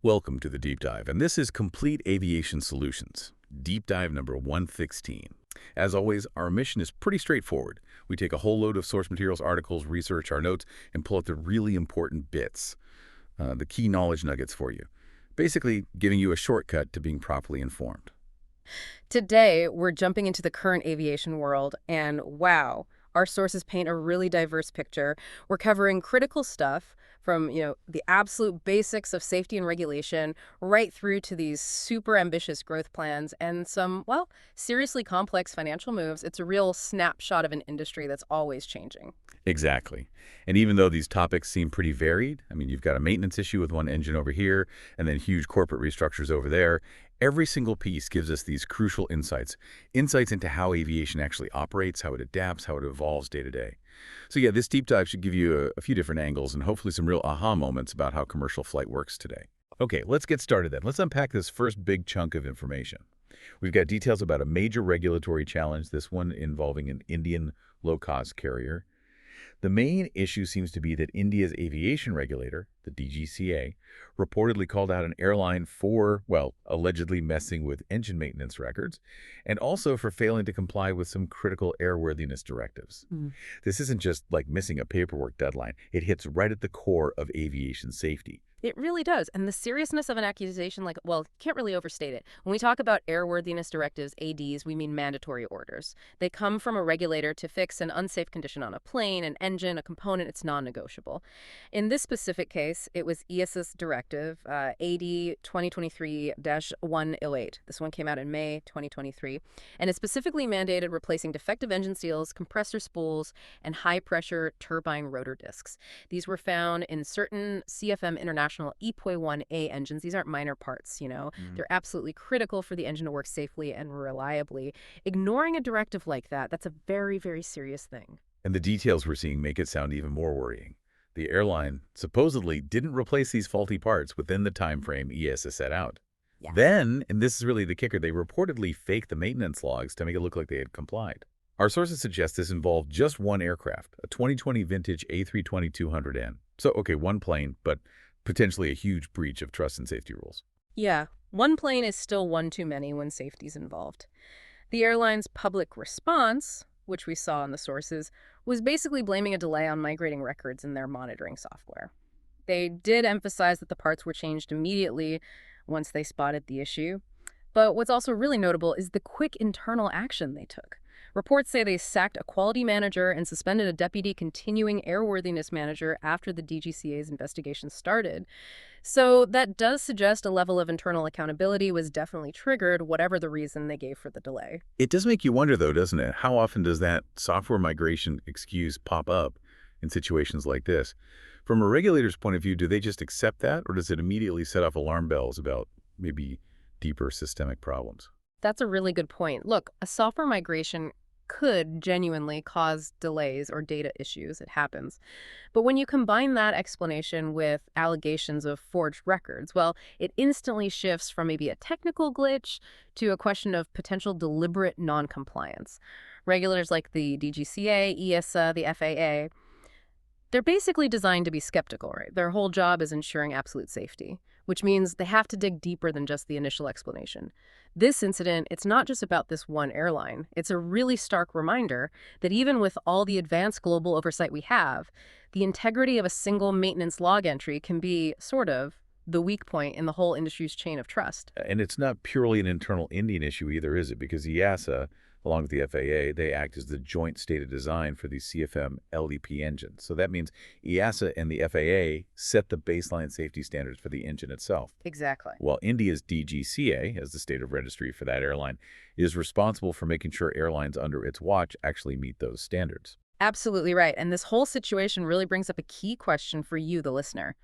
Welcome to the deep dive, and this is Complete Aviation Solutions, deep dive number 116. As always, our mission is pretty straightforward. We take a whole load of source materials, articles, research, our notes, and pull out the really important bits, the key knowledge nuggets for you, basically giving you a shortcut to being properly informed. Today, we're jumping into the current aviation world, and wow, our sources paint a really diverse picture. We're covering critical stuff from, the absolute basics of safety and regulation right through to these super ambitious growth plans and some, well, seriously complex financial moves. It's a real snapshot of an industry that's always changing. Exactly. And even though these topics seem pretty varied, I mean, you've got a maintenance issue with one engine over here, and then huge corporate restructures over there, every single piece gives us these crucial insights into how aviation actually operates, how it adapts, how it evolves day to day. So yeah, this deep dive should give you a few different angles and hopefully some real aha moments about how commercial flight works today. Okay, let's get started then. Let's unpack this first big chunk of information. We've got details about a major regulatory challenge, this one involving an Indian low-cost carrier. The main issue seems to be that India's aviation regulator, the DGCA, reportedly called out an airline for, well, allegedly messing with engine maintenance records, and also for failing to comply with some critical airworthiness directives. This isn't just like missing a paperwork deadline. It hits right at the core of aviation safety. It really does. And the seriousness of an accusation, can't really overstate it. When we talk about airworthiness directives, ADs, we mean mandatory orders. They come from a regulator to fix an unsafe condition on a plane, an engine, a component. It's non-negotiable. In this specific case, it was EASA's directive, AD 2023-108. This one came out in May 2023, and it specifically mandated replacing defective engine seals, compressor spools, and high-pressure turbine rotor discs. These were found in certain CFM International EPOI-1A engines. These aren't minor parts, They're absolutely critical for the engine to work safely and reliably. Ignoring a directive like that, that's a very, very serious thing. And the details we're seeing make it sound even more worrying. The airline supposedly didn't replace these faulty parts within the time frame EASA set out. Yeah. Then, and this is really the kicker, they reportedly faked the maintenance logs to make it look like they had complied. Our sources suggest this involved just one aircraft, a 2020 vintage A320-200N. So, okay, one plane, but potentially a huge breach of trust and safety rules. Yeah, one plane is still one too many when safety's involved. The airline's public response, which we saw in the sources, was basically blaming a delay on migrating records in their monitoring software. They did emphasize that the parts were changed immediately once they spotted the issue. But what's also really notable is the quick internal action they took. Reports say they sacked a quality manager and suspended a deputy continuing airworthiness manager after the DGCA's investigation started. So that does suggest a level of internal accountability was definitely triggered, whatever the reason they gave for the delay. It does make you wonder, though, doesn't it? How often does that software migration excuse pop up in situations like this? From a regulator's point of view, do they just accept that, or does it immediately set off alarm bells about maybe deeper systemic problems? That's a really good point. Look, a software migration could genuinely cause delays or data issues. It happens. But when you combine that explanation with allegations of forged records, well, it instantly shifts from maybe a technical glitch to a question of potential deliberate noncompliance. Regulators like the DGCA, EASA, the FAA, they're basically designed to be skeptical, right? Their whole job is ensuring absolute safety, which means they have to dig deeper than just the initial explanation. This incident, it's not just about this one airline. It's a really stark reminder that even with all the advanced global oversight we have, the integrity of a single maintenance log entry can be sort of the weak point in the whole industry's chain of trust. And it's not purely an internal Indian issue either, is it? Because EASA, along with the FAA, they act as the joint state of design for these CFM LEP engines. So that means EASA and the FAA set the baseline safety standards for the engine itself. Exactly. While India's DGCA, as the state of registry for that airline, is responsible for making sure airlines under its watch actually meet those standards. Absolutely right. And this whole situation really brings up a key question for you, the listener.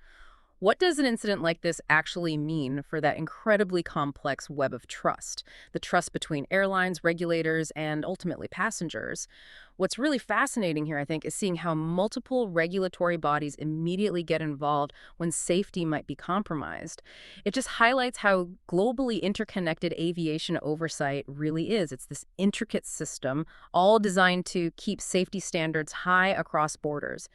What does an incident like this actually mean for that incredibly complex web of trust? The trust between airlines, regulators, and ultimately passengers. What's really fascinating here, I think, is seeing how multiple regulatory bodies immediately get involved when safety might be compromised. It just highlights how globally interconnected aviation oversight really is. It's this intricate system, all designed to keep safety standards high across borders.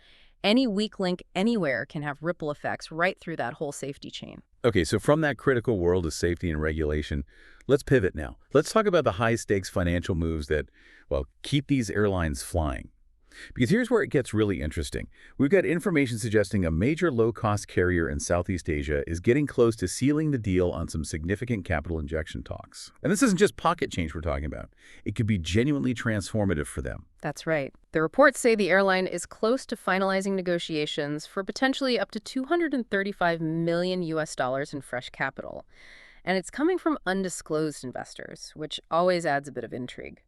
Any weak link anywhere can have ripple effects right through that whole safety chain. Okay, so from that critical world of safety and regulation, let's pivot now. Let's talk about the high-stakes financial moves that, well, keep these airlines flying. Because here's where it gets really interesting. We've got information suggesting a major low-cost carrier in Southeast Asia is getting close to sealing the deal on some significant capital injection talks. And this isn't just pocket change we're talking about. It could be genuinely transformative for them. That's right. The reports say the airline is close to finalizing negotiations for potentially up to 235 million US dollars in fresh capital. And it's coming from undisclosed investors, which always adds a bit of intrigue.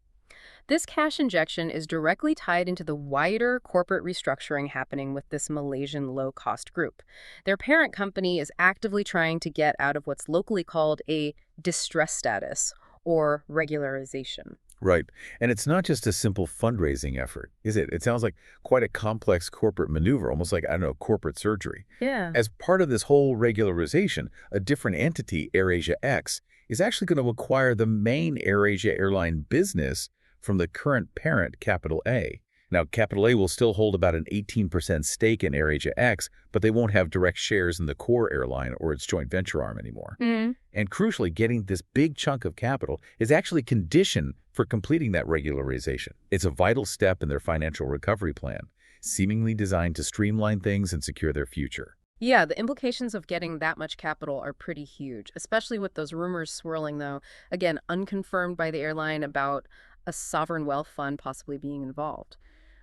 This cash injection is directly tied into the wider corporate restructuring happening with this Malaysian low-cost group. Their parent company is actively trying to get out of what's locally called a distress status or regularization. Right. And it's not just a simple fundraising effort, is it? It sounds like quite a complex corporate maneuver, almost like, I don't know, corporate surgery. Yeah. As part of this whole regularization, a different entity, AirAsia X, is actually going to acquire the main AirAsia airline business from the current parent, Capital A. Now, Capital A will still hold about an 18% stake in AirAsia X, but they won't have direct shares in the core airline or its joint venture arm anymore. And crucially, getting this big chunk of capital is actually conditioned for completing that regularization. It's a vital step in their financial recovery plan, seemingly designed to streamline things and secure their future. Yeah, the implications of getting that much capital are pretty huge, especially with those rumors swirling, though, again, unconfirmed by the airline about a sovereign wealth fund possibly being involved.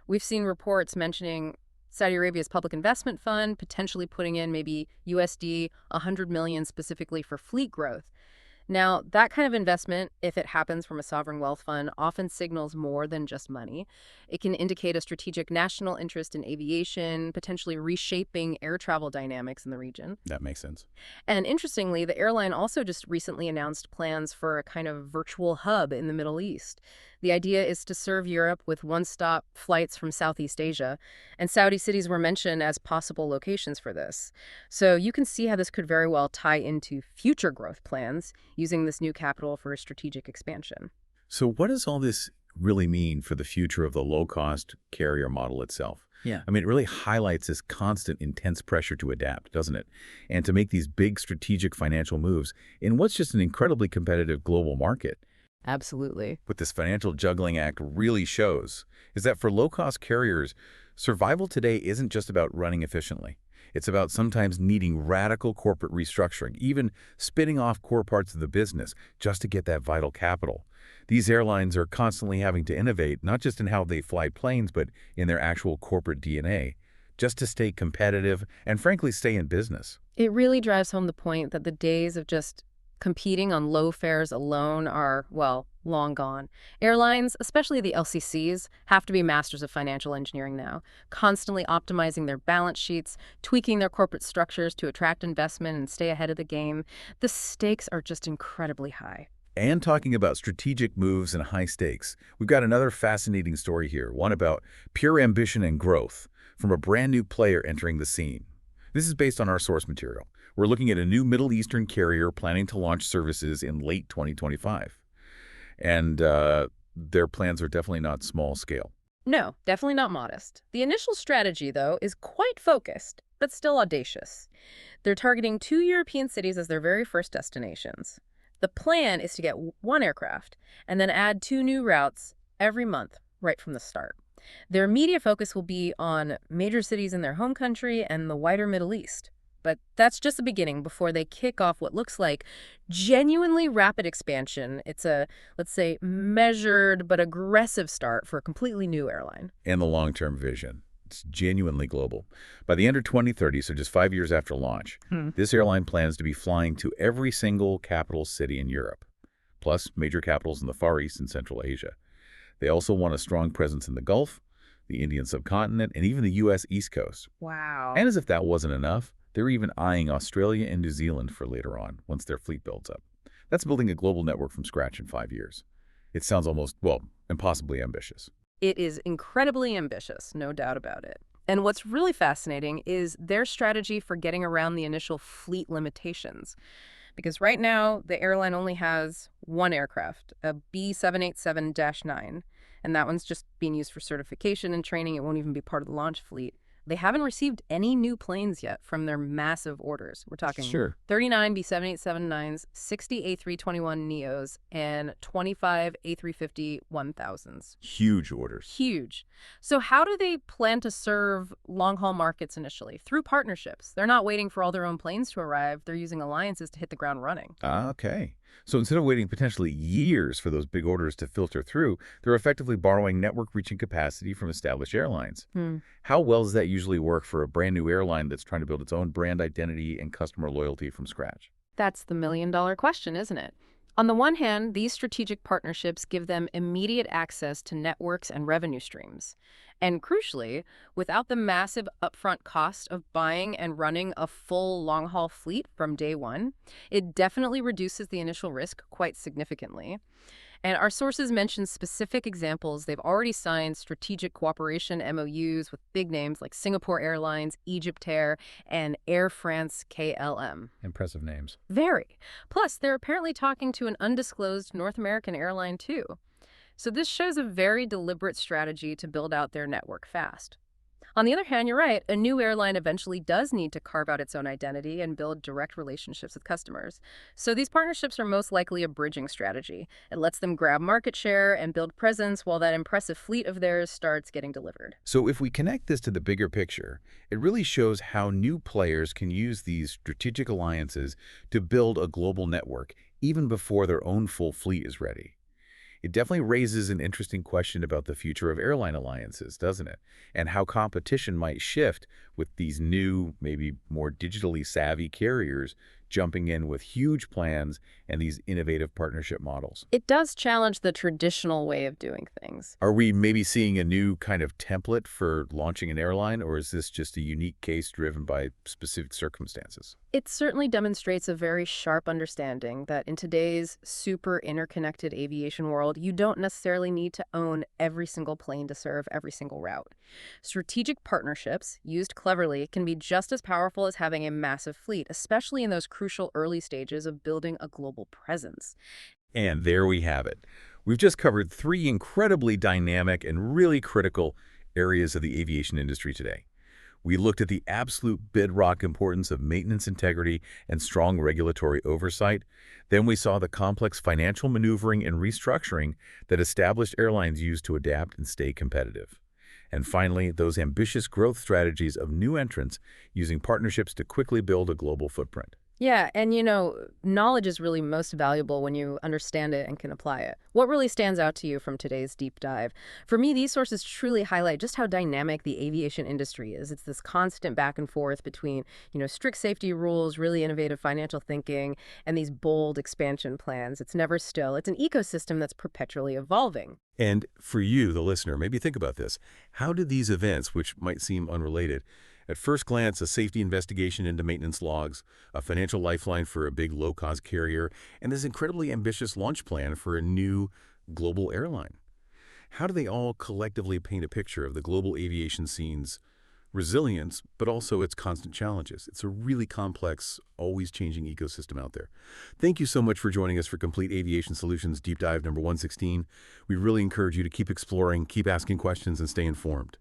We've seen reports mentioning Saudi Arabia's public investment fund potentially putting in maybe USD 100 million specifically for fleet growth. Now, that kind of investment, if it happens from a sovereign wealth fund, often signals more than just money. It can indicate a strategic national interest in aviation, potentially reshaping air travel dynamics in the region. That makes sense. And interestingly, the airline also just recently announced plans for a kind of virtual hub in the Middle East. The idea is to serve Europe with one-stop flights from Southeast Asia, and Saudi cities were mentioned as possible locations for this. So you can see how this could very well tie into future growth plans, using this new capital for a strategic expansion. So what does all this really mean for the future of the low-cost carrier model itself? Yeah. I mean, it really highlights this constant, intense pressure to adapt, doesn't it? And to make these big strategic financial moves in what's just an incredibly competitive global market. Absolutely. What this financial juggling act really shows is that for low-cost carriers, survival today isn't just about running efficiently. It's about sometimes needing radical corporate restructuring, even spinning off core parts of the business just to get that vital capital. These airlines are constantly having to innovate, not just in how they fly planes, but in their actual corporate DNA, just to stay competitive and, frankly, stay in business. It really drives home the point that the days of just competing on low fares alone are, well, long gone. Airlines, especially the LCCs, have to be masters of financial engineering now, constantly optimizing their balance sheets, tweaking their corporate structures to attract investment and stay ahead of the game. The stakes are just incredibly high. And talking about strategic moves and high stakes, we've got another fascinating story here, one about pure ambition and growth from a brand new player entering the scene. This is based on our source material. We're looking at a new Middle Eastern carrier planning to launch services in late 2025. And their plans are definitely not small scale. No, definitely not modest. The initial strategy, though, is quite focused, but still audacious. They're targeting 2 European cities as their very first destinations. The plan is to get one aircraft and then add 2 new routes every month right from the start. Their immediate focus will be on major cities in their home country and the wider Middle East. But that's just the beginning before they kick off what looks like genuinely rapid expansion. It's a, let's say, measured but aggressive start for a completely new airline. And the long-term vision. It's genuinely global. By the end of 2030, so just 5 years after launch, this airline plans to be flying to every single capital city in Europe, plus major capitals in the Far East and Central Asia. They also want a strong presence in the Gulf, the Indian subcontinent, and even the U.S. East Coast. Wow. And as if that wasn't enough, they're even eyeing Australia and New Zealand for later on, once their fleet builds up. That's building a global network from scratch in 5 years. It sounds almost, well, impossibly ambitious. It is incredibly ambitious, no doubt about it. And what's really fascinating is their strategy for getting around the initial fleet limitations. Because right now, the airline only has one aircraft, a B787-9, and that one's just being used for certification and training. It won't even be part of the launch fleet. they haven't received any new planes yet from their massive orders. We're talking Sure. 39 B-7879s, 60 A321neos, and 25 A350-1000s. Huge orders. Huge. So how do they plan to serve long-haul markets initially? Through partnerships. They're not waiting for all their own planes to arrive. They're using alliances to hit the ground running. Ah, okay. So instead of waiting potentially years for those big orders to filter through, they're effectively borrowing network-reaching capacity from established airlines. Hmm. How well does that usually work for a brand new airline that's trying to build its own brand identity and customer loyalty from scratch? That's the million-dollar question, isn't it? On the one hand, these strategic partnerships give them immediate access to networks and revenue streams. And crucially, without the massive upfront cost of buying and running a full long-haul fleet from day one, it definitely reduces the initial risk quite significantly. And our sources mention specific examples. They've already signed strategic cooperation MOUs with big names like Singapore Airlines, Egypt Air, and Air France KLM. Impressive names. Very. Plus, they're apparently talking to an undisclosed North American airline, too. So this shows a very deliberate strategy to build out their network fast. On the other hand, you're right, a new airline eventually does need to carve out its own identity and build direct relationships with customers. So these partnerships are most likely a bridging strategy. It lets them grab market share and build presence while that impressive fleet of theirs starts getting delivered. So if we connect this to the bigger picture, it really shows how new players can use these strategic alliances to build a global network even before their own full fleet is ready. It definitely raises an interesting question about the future of airline alliances, doesn't it? And how competition might shift with these new, maybe more digitally savvy carriers jumping in with huge plans and these innovative partnership models. It does challenge the traditional way of doing things. Are we maybe seeing a new kind of template for launching an airline, or is this just a unique case driven by specific circumstances? It certainly demonstrates a very sharp understanding that in today's super interconnected aviation world, you don't necessarily need to own every single plane to serve every single route. Strategic partnerships, used cleverly, can be just as powerful as having a massive fleet, especially in those crucial early stages of building a global presence. And there we have it. We've just covered three incredibly dynamic and really critical areas of the aviation industry today. We looked at the absolute bedrock importance of maintenance integrity and strong regulatory oversight. Then we saw the complex financial maneuvering and restructuring that established airlines use to adapt and stay competitive. And finally, those ambitious growth strategies of new entrants using partnerships to quickly build a global footprint. Yeah, and knowledge is really most valuable when you understand it and can apply it. What really stands out to you from today's deep dive? For me, these sources truly highlight just how dynamic the aviation industry is. It's this constant back and forth between, strict safety rules, really innovative financial thinking, and these bold expansion plans. It's never still. It's an ecosystem that's perpetually evolving. And for you, the listener, maybe think about this. How do these events, which might seem unrelated, at first glance, a safety investigation into maintenance logs, a financial lifeline for a big low-cost carrier, and this incredibly ambitious launch plan for a new global airline. How do they all collectively paint a picture of the global aviation scene's resilience, but also its constant challenges? It's a really complex, always changing ecosystem out there. Thank you so much for joining us for Complete Aviation Solutions Deep Dive number 116. We really encourage you to keep exploring, keep asking questions, and stay informed.